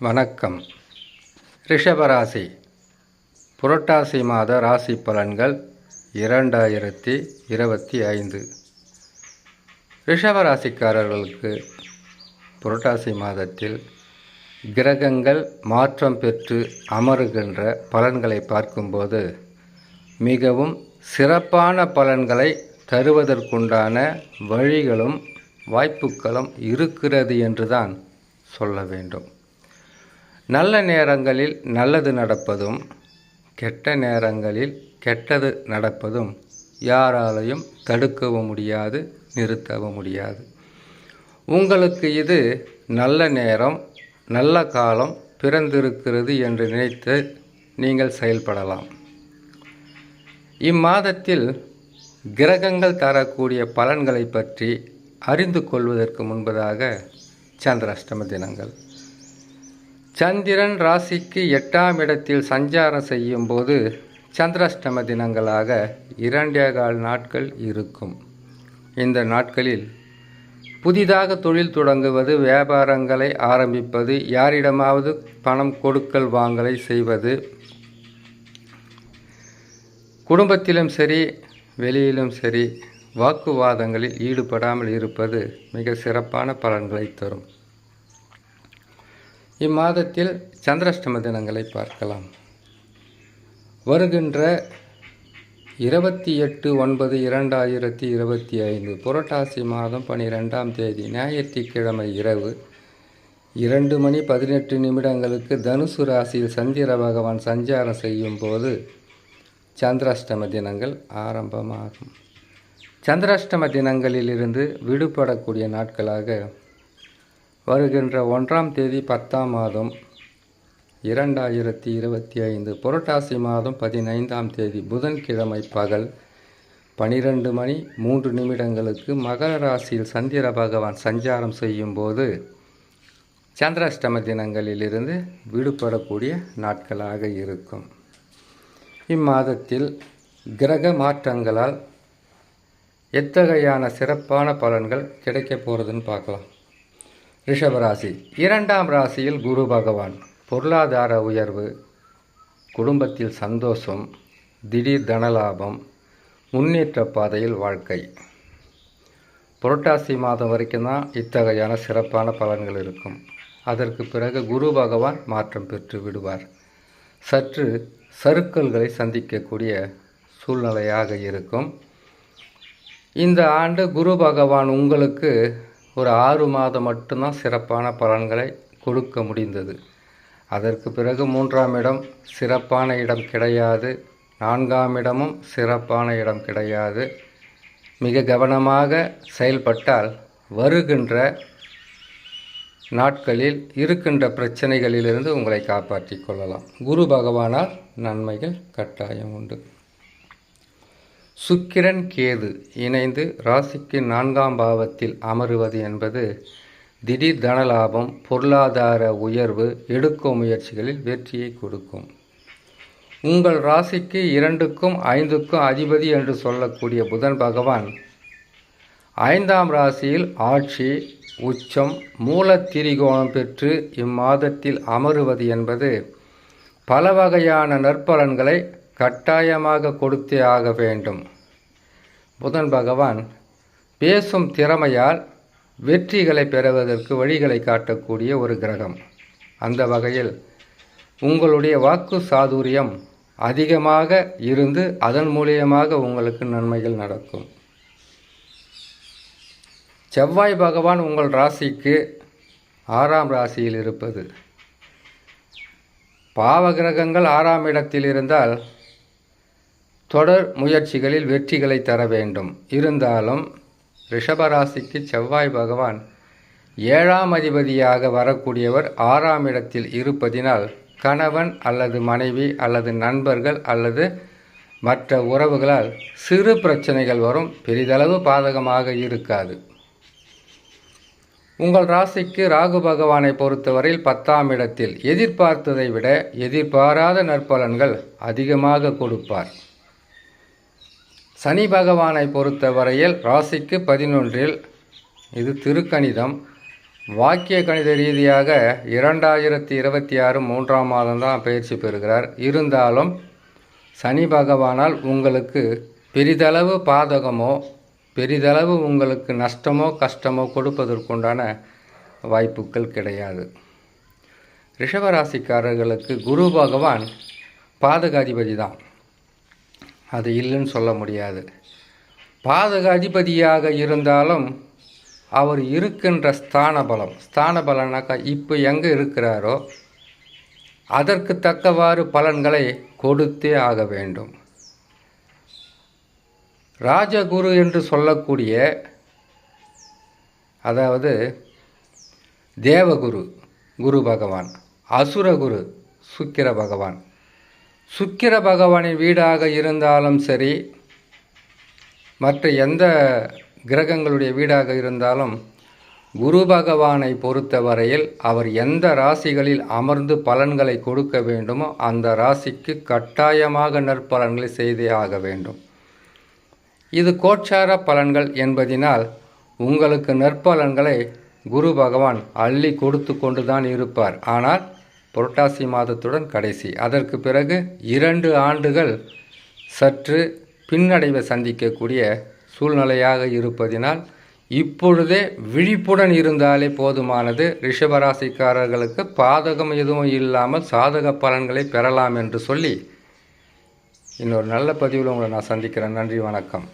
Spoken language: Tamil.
வணக்கம். ரிஷபராசி புரட்டாசி மாத ராசி பலன்கள் 2025. ரிஷபராசிக்காரர்களுக்கு புரட்டாசி மாதத்தில் கிரகங்கள் மாற்றம் பெற்று அமருகின்ற பலன்களை பார்க்கும்போது மிகவும் சிறப்பான பலன்களை தருவதற்குண்டான வழிகளும் வாய்ப்புகளும் இருக்கிறது என்றுதான் சொல்ல வேண்டும். நல்ல நேரங்களில் நல்லது நடப்பதும் கெட்ட நேரங்களில் கெட்டது நடப்பதும் யாராலையும் தடுக்கவும் முடியாது, நிறுத்தவும் முடியாது. உங்களுக்கு இது நல்ல நேரம், நல்ல காலம் பிறந்திருக்கிறது என்று நினைத்து நீங்கள் செயல்படலாம். இம்மாதத்தில் கிரகங்கள் தரக்கூடிய பலன்களை பற்றி அறிந்து கொள்வதற்கு முன்பதாக சந்திராஷ்டம தினங்கள். சந்திரன் ராசிக்கு 8ஆம் இடத்தில் சஞ்சாரம் செய்யும் போது சந்திராஷ்டம தினங்களாக 2.25 நாட்கள் இருக்கும். இந்த நாட்களில் புதிதாக தொழில் தொடங்குவது, வியாபாரங்களை ஆரம்பிப்பது, யாரிடமாவது பணம் கொடுக்கல் வாங்கலை செய்வது, குடும்பத்திலும் சரி வெளியிலும் சரி வாக்குவாதங்களில் ஈடுபடாமல் இருப்பது மிக சிறப்பான பலன்களை தரும். இம்மாதத்தில் சந்திராஷ்டம தினங்களை பார்க்கலாம். வருகின்ற 28/9/2025 புரட்டாசி மாதம் 12ஆம் தேதி ஞாயிற்றுக்கிழமை இரவு 2:18 தனுசு ராசியில் சந்திர பகவான் சஞ்சாரம் செய்யும் போது சந்திராஷ்டம தினங்கள் ஆரம்பமாகும். சந்திராஷ்டம தினங்களிலிருந்து விடுபடக்கூடிய நாட்களாக வருகின்ற 1ஆம் தேதி 10ஆம் மாதம் 2025 புரட்டாசி மாதம் 15ஆம் தேதி புதன்கிழமை பகல் 12:03 மகர ராசியில் சந்திர பகவான் சஞ்சாரம் செய்யும் போது சந்திராஷ்டம தினங்களிலிருந்து விடுபடக்கூடிய நாட்களாக இருக்கும். இம்மாதத்தில் கிரக மாற்றங்களால் எத்தகையான சிறப்பான பலன்கள் கிடைக்க போகிறதுன்னு பார்க்கலாம். ரிஷபராசி 2ஆம் ராசியில் குரு பகவான். பொருளாதார உயர்வு, குடும்பத்தில் சந்தோஷம், திடீர் தனலாபம், முன்னேற்ற பாதையில் வாழ்க்கை. புரட்டாசி மாதம் வரைக்கும் தான் இத்தகையான சிறப்பான பலன்கள் இருக்கும். அதற்கு பிறகு குரு பகவான் மாற்றம் பெற்று விடுவார். சற்று சறுக்கல்களை சந்திக்கக்கூடிய சூழ்நிலையாக இருக்கும். இந்த ஆண்டு குரு பகவான் உங்களுக்கு ஒரு 6 மாதம் மட்டும்தான் சிறப்பான பலன்களை கொடுக்க முடிந்தது. அதற்கு பிறகு 3ஆம் இடம் சிறப்பான இடம் கிடையாது, 4ஆம் இடமும் சிறப்பான இடம் கிடையாது. மிக கவனமாக செயல்பட்டால் வருகின்ற நாட்களில் இருக்கின்ற பிரச்சனைகளிலிருந்து உங்களை காப்பாற்றி கொள்ளலாம். குரு பகவானால் நன்மைகள் கட்டாயம் உண்டு. சுக்கிரன் கேது இணைந்து ராசிக்கு 4ஆம் பாவத்தில் அமருவது என்பது திடீர் தனலாபம், பொருளாதார உயர்வு, எடுக்கும் முயற்சிகளில் வெற்றியை கொடுக்கும். உங்கள் ராசிக்கு 2க்கும் 5க்கும் அதிபதி என்று சொல்லக்கூடிய புதன் பகவான் 5ஆம் ராசியில் ஆட்சி, உச்சம், மூல திரிகோணம் பெற்று இம்மாதத்தில் அமருவது என்பது பல வகையான நற்பலன்களை கட்டாயமாக கொடுத்தே ஆக வேண்டும். புதன் பகவான் பேசும் திறமையால் வெற்றிகளை பெறுவதற்கு வழிகளை காட்டக்கூடிய ஒரு கிரகம். அந்த வகையில் உங்களுடைய வாக்கு சாதுரியம் அதிகமாக இருந்து அதன் மூலியமாக உங்களுக்கு நன்மைகள் நடக்கும். செவ்வாய் பகவான் உங்கள் ராசிக்கு 6ஆம் ராசியில் இருப்பது. பாவகிரகங்கள் 6ஆம் இடத்தில் இருந்தால் தொடர் முயற்சிகளில் வெற்றிகளை தர வேண்டும். இருந்தாலும் ரிஷபராசிக்கு செவ்வாய் பகவான் 7ஆம் அதிபதியாக வரக்கூடியவர் 6ஆம் இடத்தில் இருப்பதினால் கணவன் அல்லது மனைவி அல்லது நண்பர்கள் அல்லது மற்ற உறவுகளால் சிறு பிரச்சனைகள் வரும். பெரிதளவு பாதகமாக இருக்காது. உங்கள் ராசிக்கு ராகு பகவானை பொறுத்தவரையில் 10ஆம் இடத்தில் எதிர்பார்த்ததை விட எதிர்பாராத நற்பலன்கள் அதிகமாக கொடுப்பார். சனி பகவானை பொறுத்தவரையில் ராசிக்கு 11இல், இது திருக்கணிதம், வாக்கிய கணித ரீதியாக 2026 3ஆம் மாதம்தான் பயிற்சி பெறுகிறார். இருந்தாலும் சனி பகவானால் உங்களுக்கு பெரிதளவு பாதகமோ பெரிதளவு உங்களுக்கு நஷ்டமோ கஷ்டமோ கொடுப்பதற்குண்டான வாய்ப்புகள் கிடையாது. ரிஷபராசிக்காரர்களுக்கு குரு பகவான் பாதகாதிபதி தான், அது இல்லைன்னு சொல்ல முடியாது. பாதகாதிபதியாக இருந்தாலும் அவர் இருக்கின்ற ஸ்தான பலனாக்கா இப்போ எங்கே இருக்கிறாரோ அதற்கு தக்கவாறு பலன்களை கொடுத்தே ஆக வேண்டும். ராஜகுரு என்று சொல்லக்கூடிய, அதாவது தேவகுரு குரு பகவான், அசுரகுரு சுக்கிர பகவான். சுக்கிர பகவானின் வீடாக இருந்தாலும் சரி, மற்ற எந்த கிரகங்களுடைய வீடாக இருந்தாலும் குரு பகவானை பொறுத்தவரையில் அவர் எந்த ராசிகளில் அமர்ந்து பலன்களை கொடுக்க வேண்டுமோ அந்த ராசிக்கு கட்டாயமாக நற்பலன்களை செய்தே ஆக வேண்டும். இது கோச்சார பலன்கள் என்பதினால் உங்களுக்கு நற்பலன்களை குரு பகவான் அள்ளி கொடுத்து கொண்டு தான் இருப்பார். ஆனால் புரட்டாசி மாதத்துடன் கடைசி, அதற்கு பிறகு 2 ஆண்டுகள் சற்று பின்னடைவை சந்திக்கக்கூடிய சூழ்நிலையாக இருப்பதினால் இப்பொழுதே விழிப்புடன் இருந்தாலே போதுமானது. ரிஷபராசிக்காரர்களுக்கு பாதகம் எதுவும் இல்லாமல் சாதக பலன்களை பெறலாம் என்று சொல்லி இன்னொரு நல்ல பதிவில் உங்களை நான் சந்திக்கிறேன். நன்றி, வணக்கம்.